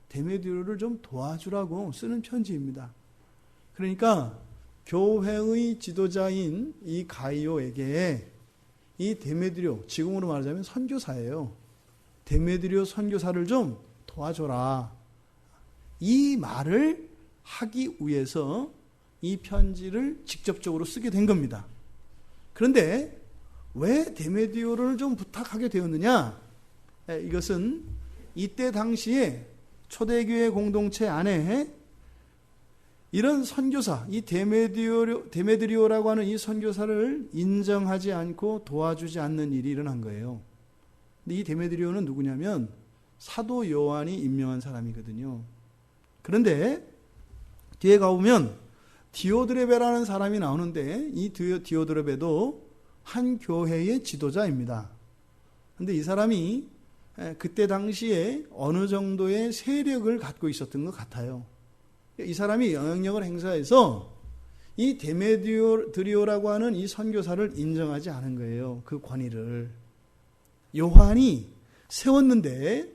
데메드리오를 좀 도와주라고 쓰는 편지입니다. 그러니까 교회의 지도자인 이 가이오에게 이 데메드리오, 지금으로 말하자면 선교사예요. 데메드리오 선교사를 좀 도와줘라. 이 말을 하기 위해서 이 편지를 직접적으로 쓰게 된 겁니다. 그런데 왜 데메드리오를 좀 부탁하게 되었느냐? 이것은 이때 당시에 초대교회 공동체 안에 이런 선교사, 이 데메드리오라고 하는 이 선교사를 인정하지 않고 도와주지 않는 일이 일어난 거예요. 근데 이 데메드리오는 누구냐면 사도 요한이 임명한 사람이거든요. 그런데 뒤에 가보면 디오드레베라는 사람이 나오는데 이 디오드레베도 한 교회의 지도자입니다. 그런데 이 사람이 그때 당시에 어느 정도의 세력을 갖고 있었던 것 같아요. 이 사람이 영향력을 행사해서 이 데메드리오라고 하는 이 선교사를 인정하지 않은 거예요. 그 권위를. 요한이 세웠는데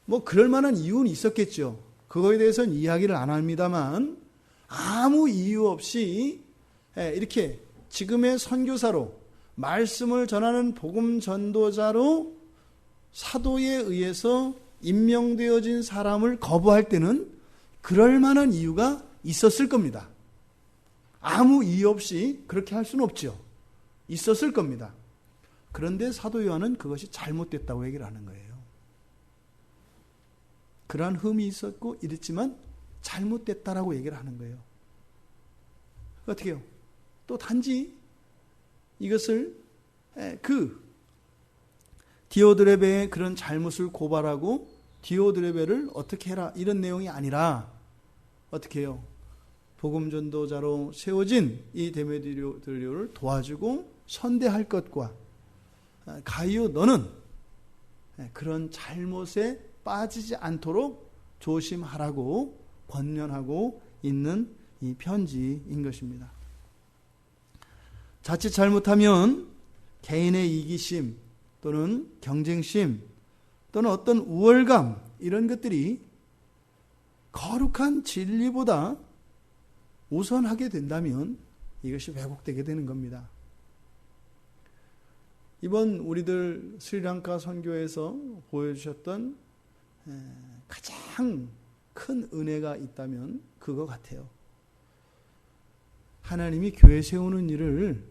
뭐 그럴 만한 이유는 있었겠죠. 그거에 대해서는 이야기를 안 합니다만 아무 이유 없이 이렇게 지금의 선교사로 말씀을 전하는 복음 전도자로 사도에 의해서 임명되어진 사람을 거부할 때는 그럴 만한 이유가 있었을 겁니다. 아무 이유 없이 그렇게 할 수는 없죠. 있었을 겁니다. 그런데 사도 요한은 그것이 잘못됐다고 얘기를 하는 거예요. 그러한 흠이 있었고 이랬지만 잘못됐다라고 얘기를 하는 거예요. 어떻게 해요? 또 단지 이것을 그 디오드레베의 그런 잘못을 고발하고 디오드레베를 어떻게 해라 이런 내용이 아니라 어떻게 해요? 복음 전도자로 세워진 이 데메드리오를 도와주고 선대할 것과 가이오 너는 그런 잘못에 빠지지 않도록 조심하라고 권면하고 있는 이 편지인 것입니다. 자칫 잘못하면 개인의 이기심 또는 경쟁심 또는 어떤 우월감 이런 것들이 거룩한 진리보다 우선하게 된다면 이것이 왜곡되게 되는 겁니다. 이번 우리들 스리랑카 선교에서 보여주셨던 가장 큰 은혜가 있다면 그거 같아요. 하나님이 교회 세우는 일을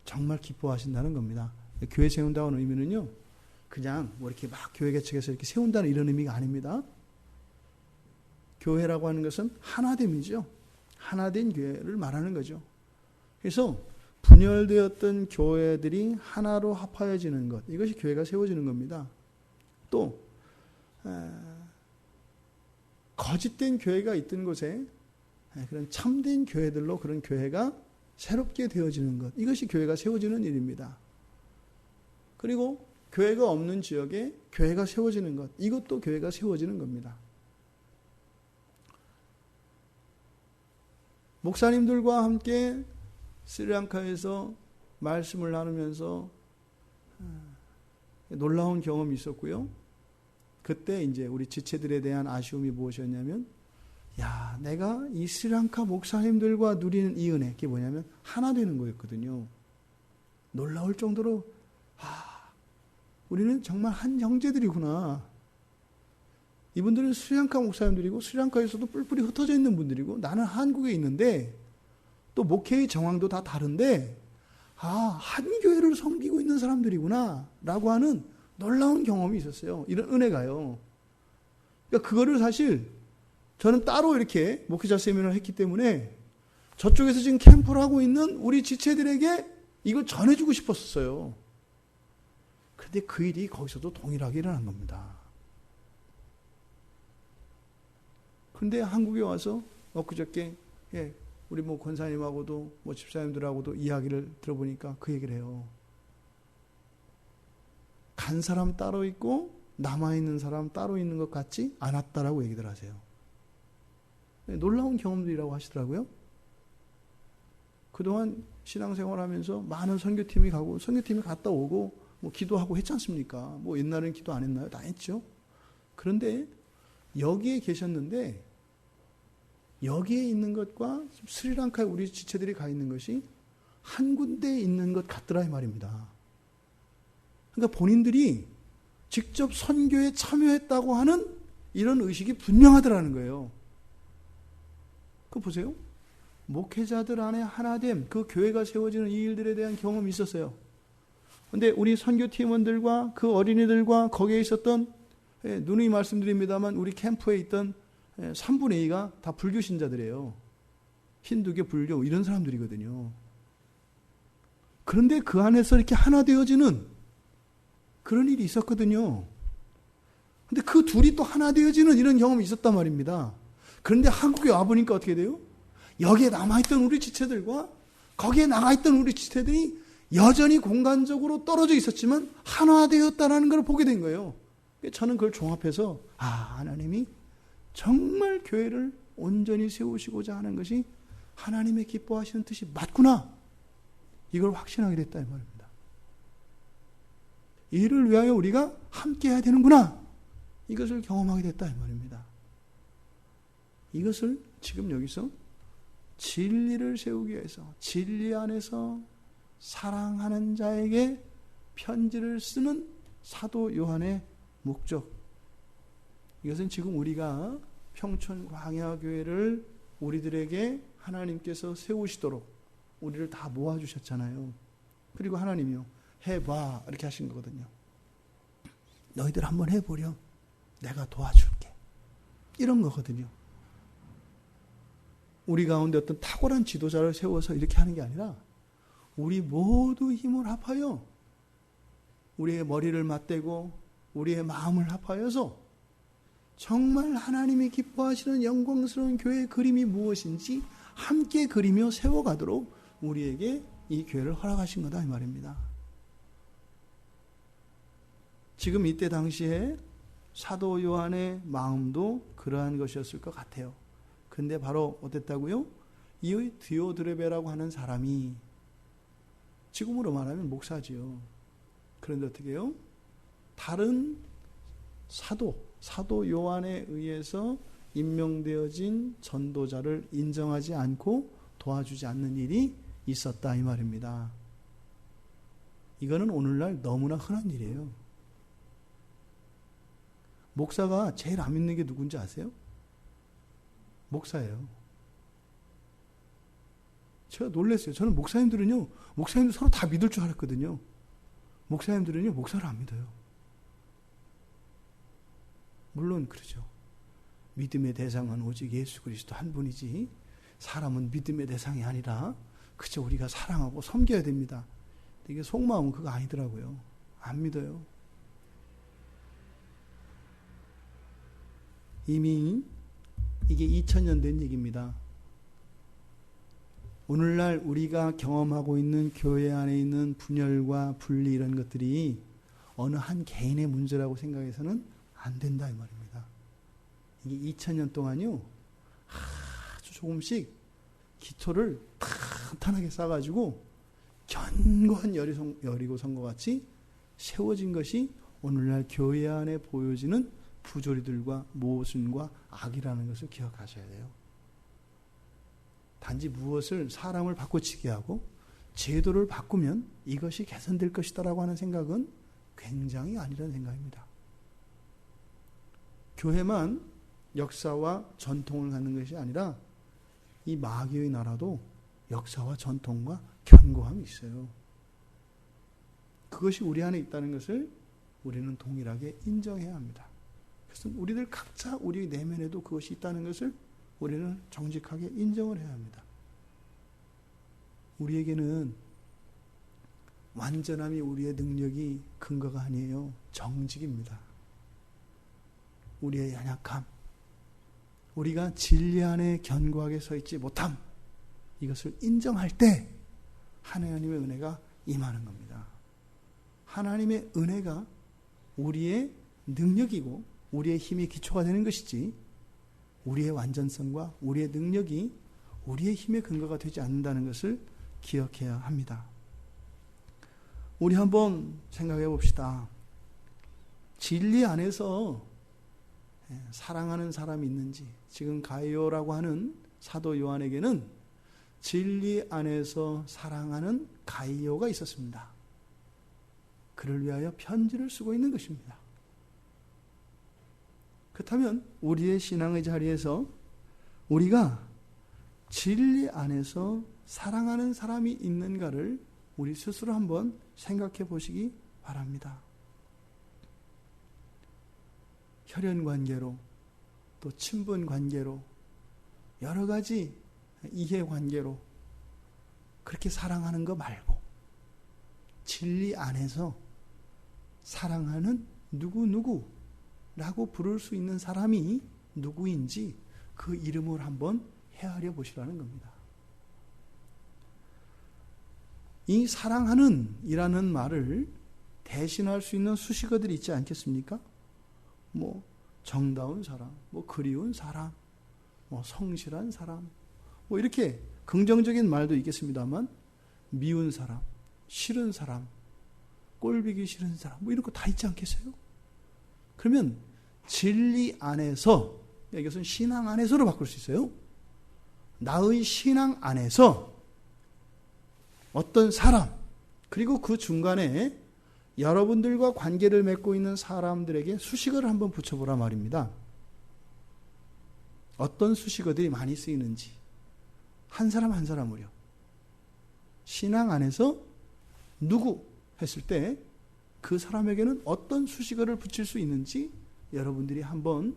정말 기뻐하신다는 겁니다. 교회 세운다는 의미는요, 그냥 뭐 이렇게 막 교회 개척해서 이렇게 세운다는 이런 의미가 아닙니다. 교회라고 하는 것은 하나됨이죠. 하나된 교회를 말하는 거죠. 그래서 분열되었던 교회들이 하나로 합하여지는 것, 이것이 교회가 세워지는 겁니다. 또 거짓된 교회가 있던 곳에 그런 참된 교회들로 그런 교회가 새롭게 되어지는 것, 이것이 교회가 세워지는 일입니다. 그리고 교회가 없는 지역에 교회가 세워지는 것, 이것도 교회가 세워지는 겁니다. 목사님들과 함께 스리랑카에서 말씀을 나누면서 놀라운 경험이 있었고요. 그때 이제 우리 지체들에 대한 아쉬움이 무엇이었냐면, 야, 내가 이 스리랑카 목사님들과 누리는 이 은혜, 그게 뭐냐면 하나 되는 거였거든요. 놀라울 정도로 우리는 정말 한 형제들이구나. 이분들은 스리랑카 목사님들이고 스리랑카에서도 뿔뿔이 흩어져 있는 분들이고 나는 한국에 있는데 또 목회의 정황도 다 다른데 한 교회를 섬기고 있는 사람들이구나 라고 하는 놀라운 경험이 있었어요. 이런 은혜가요. 그러니까 그거를 사실 저는 따로 이렇게 목회자 세미나를 했기 때문에 저쪽에서 지금 캠프를 하고 있는 우리 지체들에게 이걸 전해주고 싶었어요. 그런데 그 일이 거기서도 동일하게 일어난 겁니다. 근데 한국에 와서 엊그저께 우리 뭐 권사님하고도 뭐 집사님들하고도 이야기를 들어보니까 그 얘기를 해요. 간 사람 따로 있고 남아있는 사람 따로 있는 것 같지 않았다라고 얘기들 하세요. 놀라운 경험들이라고 하시더라고요. 그동안 신앙생활하면서 많은 선교팀이 가고 선교팀이 갔다 오고 뭐 기도하고 했지 않습니까? 뭐 옛날에는 기도 안 했나요? 다 했죠. 그런데 여기에 계셨는데 여기에 있는 것과 스리랑카에 우리 지체들이 가 있는 것이 한 군데에 있는 것 같더라 이 말입니다. 그러니까 본인들이 직접 선교에 참여했다고 하는 이런 의식이 분명하더라는 거예요. 그거 보세요. 목회자들 안에 하나됨, 그 교회가 세워지는 이 일들에 대한 경험이 있었어요. 그런데 우리 선교팀원들과 그 어린이들과 거기에 있었던 누누이 말씀드립니다만 우리 캠프에 있던 3분의 2가 다 불교 신자들이에요. 힌두교, 불교 이런 사람들이거든요. 그런데 그 안에서 이렇게 하나 되어지는 그런 일이 있었거든요. 근데 그 둘이 또 하나 되어지는 이런 경험이 있었단 말입니다. 그런데 한국에 와보니까 어떻게 돼요? 여기에 남아있던 우리 지체들과 거기에 나가있던 우리 지체들이 여전히 공간적으로 떨어져 있었지만 하나 되었다는 걸 보게 된 거예요. 저는 그걸 종합해서 하나님이 정말 교회를 온전히 세우시고자 하는 것이 하나님의 기뻐하시는 뜻이 맞구나. 이걸 확신하게 됐다 이 말입니다. 이를 위하여 우리가 함께 해야 되는구나. 이것을 경험하게 됐다 이 말입니다. 이것을 지금 여기서 진리를 세우기 위해서 진리 안에서 사랑하는 자에게 편지를 쓰는 사도 요한의 목적. 이것은 지금 우리가 평촌 광야교회를 우리들에게 하나님께서 세우시도록 우리를 다 모아주셨잖아요. 그리고 하나님이요, 해봐 이렇게 하신 거거든요. 너희들 한번 해보렴. 내가 도와줄게. 이런 거거든요. 우리 가운데 어떤 탁월한 지도자를 세워서 이렇게 하는 게 아니라 우리 모두 힘을 합하여 우리의 머리를 맞대고 우리의 마음을 합하여서 정말 하나님이 기뻐하시는 영광스러운 교회의 그림이 무엇인지 함께 그리며 세워가도록 우리에게 이 교회를 허락하신 거다 이 말입니다. 지금 이때 당시에 사도 요한의 마음도 그러한 것이었을 것 같아요. 근데 바로 어땠다고요? 이 디오드레베라고 하는 사람이 지금으로 말하면 목사지요. 그런데 어떻게 해요? 다른 사도 요한에 의해서 임명되어진 전도자를 인정하지 않고 도와주지 않는 일이 있었다 이 말입니다. 이거는 오늘날 너무나 흔한 일이에요. 목사가 제일 안 믿는 게 누군지 아세요? 목사예요. 제가 놀랐어요. 저는 목사님들 서로 다 믿을 줄 알았거든요. 목사님들은요, 목사를 안 믿어요. 물론 그러죠. 믿음의 대상은 오직 예수 그리스도 한 분이지 사람은 믿음의 대상이 아니라 그저 우리가 사랑하고 섬겨야 됩니다. 이게 속마음은 그거 아니더라고요. 안 믿어요. 이미 이게 2000년 된 얘기입니다. 오늘날 우리가 경험하고 있는 교회 안에 있는 분열과 분리 이런 것들이 어느 한 개인의 문제라고 생각해서는 안 된다 이 말입니다. 이게 2000년 동안요 아주 조금씩 기초를 탄탄하게 쌓아가지고 견고한 여리고성과 같이 세워진 것이 오늘날 교회 안에 보여지는 부조리들과 모순과 악이라는 것을 기억하셔야 돼요. 단지 무엇을 사람을 바꿔치게 하고 제도를 바꾸면 이것이 개선될 것이다라고 하는 생각은 굉장히 아니라는 생각입니다. 교회만 역사와 전통을 갖는 것이 아니라 이 마귀의 나라도 역사와 전통과 견고함이 있어요. 그것이 우리 안에 있다는 것을 우리는 동일하게 인정해야 합니다. 그래서 우리들 각자 우리 내면에도 그것이 있다는 것을 우리는 정직하게 인정을 해야 합니다. 우리에게는 완전함이 우리의 능력이 근거가 아니에요. 정직입니다. 우리의 연약함, 우리가 진리 안에 견고하게 서 있지 못함, 이것을 인정할 때 하나님의 은혜가 임하는 겁니다. 하나님의 은혜가 우리의 능력이고 우리의 힘이 기초가 되는 것이지 우리의 완전성과 우리의 능력이 우리의 힘의 근거가 되지 않는다는 것을 기억해야 합니다. 우리 한번 생각해 봅시다. 진리 안에서 사랑하는 사람이 있는지. 지금 가이오라고 하는 사도 요한에게는 진리 안에서 사랑하는 가이오가 있었습니다. 그를 위하여 편지를 쓰고 있는 것입니다. 그렇다면 우리의 신앙의 자리에서 우리가 진리 안에서 사랑하는 사람이 있는가를 우리 스스로 한번 생각해 보시기 바랍니다. 혈연 관계로, 또 친분 관계로, 여러 가지 이해 관계로 그렇게 사랑하는 거 말고 진리 안에서 사랑하는 누구라고 부를 수 있는 사람이 누구인지 그 이름을 한번 헤아려 보시라는 겁니다. 이 사랑하는 이라는 말을 대신할 수 있는 수식어들이 있지 않겠습니까? 정다운 사람, 그리운 사람, 성실한 사람, 이렇게 긍정적인 말도 있겠습니다만, 미운 사람, 싫은 사람, 꼴보기 싫은 사람, 이런 거 다 있지 않겠어요? 그러면 진리 안에서, 이것은 신앙 안에서로 바꿀 수 있어요. 나의 신앙 안에서 어떤 사람, 그리고 그 중간에 여러분들과 관계를 맺고 있는 사람들에게 수식어를 한번 붙여보라 말입니다. 어떤 수식어들이 많이 쓰이는지 한 사람 한 사람으로요. 신앙 안에서 누구 했을 때 그 사람에게는 어떤 수식어를 붙일 수 있는지 여러분들이 한번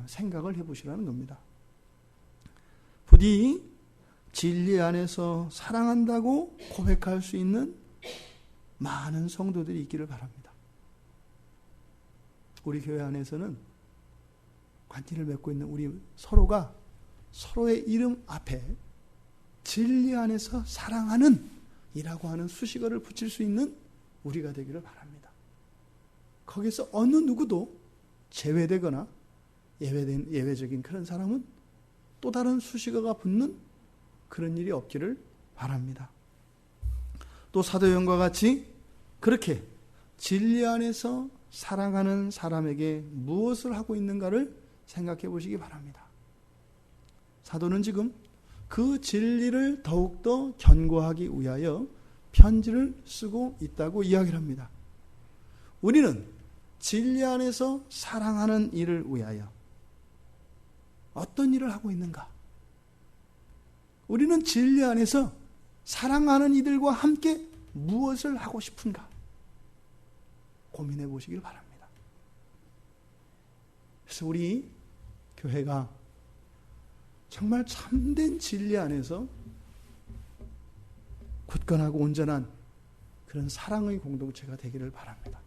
생각을 해보시라는 겁니다. 부디 진리 안에서 사랑한다고 고백할 수 있는 많은 성도들이 있기를 바랍니다. 우리 교회 안에서는 관계를 맺고 있는 우리 서로가 서로의 이름 앞에 진리 안에서 사랑하는 이라고 하는 수식어를 붙일 수 있는 우리가 되기를 바랍니다. 거기서 어느 누구도 제외되거나 예외적인 그런 사람은 또 다른 수식어가 붙는 그런 일이 없기를 바랍니다. 또 사도 요한과 같이 그렇게 진리 안에서 사랑하는 사람에게 무엇을 하고 있는가를 생각해 보시기 바랍니다. 사도는 지금 그 진리를 더욱더 견고하기 위하여 편지를 쓰고 있다고 이야기를 합니다. 우리는 진리 안에서 사랑하는 일을 위하여 어떤 일을 하고 있는가? 우리는 진리 안에서 사랑하는 이들과 함께 무엇을 하고 싶은가? 고민해 보시길 바랍니다. 그래서 우리 교회가 정말 참된 진리 안에서 굳건하고 온전한 그런 사랑의 공동체가 되기를 바랍니다.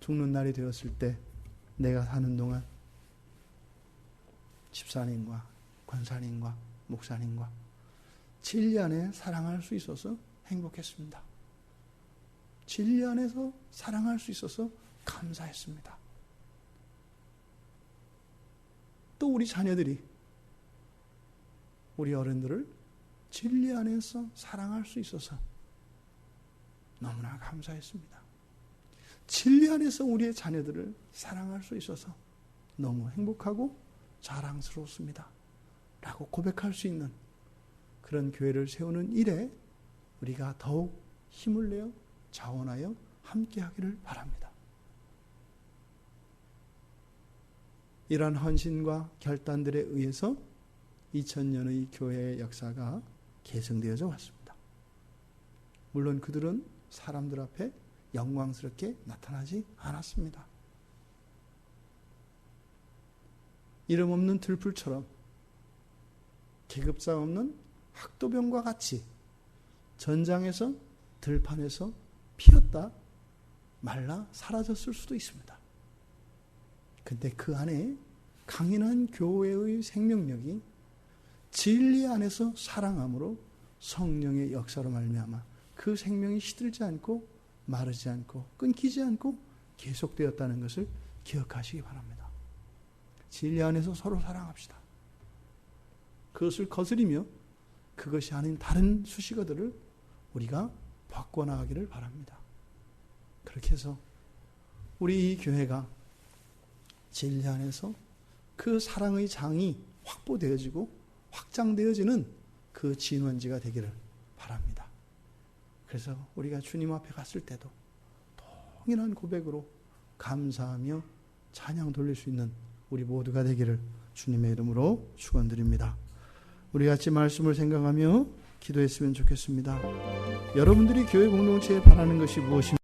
죽는 날이 되었을 때 내가 사는 동안 집사님과 권사님과 목사님과 진리 안에 사랑할 수 있어서 행복했습니다. 진리 안에서 사랑할 수 있어서 감사했습니다. 또 우리 자녀들이 우리 어른들을 진리 안에서 사랑할 수 있어서 너무나 감사했습니다. 진리 안에서 우리의 자녀들을 사랑할 수 있어서 너무 행복하고 자랑스럽습니다. 라고 고백할 수 있는 그런 교회를 세우는 일에 우리가 더욱 힘을 내어 자원하여 함께 하기를 바랍니다. 이러한 헌신과 결단들에 의해서 2000년의 교회의 역사가 계승되어져 왔습니다. 물론 그들은 사람들 앞에 영광스럽게 나타나지 않았습니다. 이름 없는 들풀처럼 계급상 없는 학도병과 같이 전장에서 들판에서 피었다 말라 사라졌을 수도 있습니다. 근데 그 안에 강인한 교회의 생명력이 진리 안에서 사랑함으로 성령의 역사로 말미암아 그 생명이 시들지 않고 마르지 않고 끊기지 않고 계속되었다는 것을 기억하시기 바랍니다. 진리 안에서 서로 사랑합시다. 그것을 거스리며 그것이 아닌 다른 수식어들을 우리가 바꿔나가기를 바랍니다. 그렇게 해서 우리 이 교회가 진리 안에서 그 사랑의 장이 확보되어지고 확장되어지는 그 진원지가 되기를 바랍니다. 그래서 우리가 주님 앞에 갔을 때도 동일한 고백으로 감사하며 찬양 돌릴 수 있는 우리 모두가 되기를 주님의 이름으로 축원드립니다. 우리 같이 말씀을 생각하며 기도했으면 좋겠습니다. 여러분들이 교회 공동체에 바라는 것이 무엇입니까?